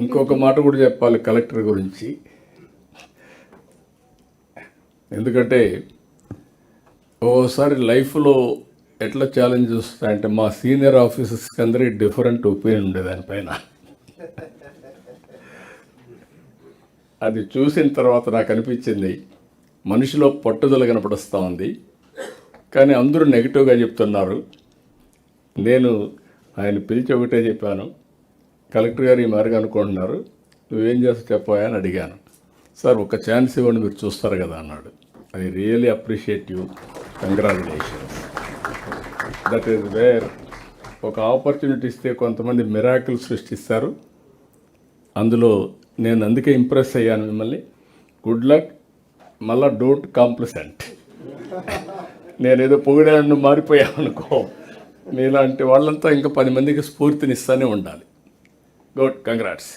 ఇంకొక మాట కూడా చెప్పాలి కలెక్టర్ గురించి. ఎందుకంటే ఓసారి లైఫ్లో ఎట్లా ఛాలెంజ్ వస్తాయంటే మా సీనియర్ ఆఫీసర్స్కి అందరికీ డిఫరెంట్ ఒపీనియన్ ఉండే దానిపైన. అది చూసిన తర్వాత నాకు అనిపించింది మనిషిలో పట్టుదల కనపడుస్తూ ఉంది, కానీ అందరూ నెగిటివ్గా చెప్తున్నారు. నేను ఆయన పిలిచి ఒకటే చెప్పాను, కలెక్టర్ గారు ఈ మారిగా అనుకుంటున్నారు, నువ్వేం చేస్తా చెప్పాయా అని అడిగాను. సార్ ఒక ఛాన్స్ ఇవ్వండి మీరు చూస్తారు కదా అన్నాడు. I really appreciate you, congratulations. That is where ఒక ఆపర్చునిటీ ఇస్తే కొంతమంది మిరాకిల్ సృష్టిస్తారు. అందులో నేను అందుకే ఇంప్రెస్ అయ్యాను మిమ్మల్ని. Good luck. మళ్ళా డోంట్ కాంప్లిసెంట్. నేనేదో పొగిడాను మారిపోయాను అనుకో. మీలాంటి వాళ్ళంతా ఇంకా 10 మందికి స్ఫూర్తినిస్తూనే ఉండాలి. Good, congrats.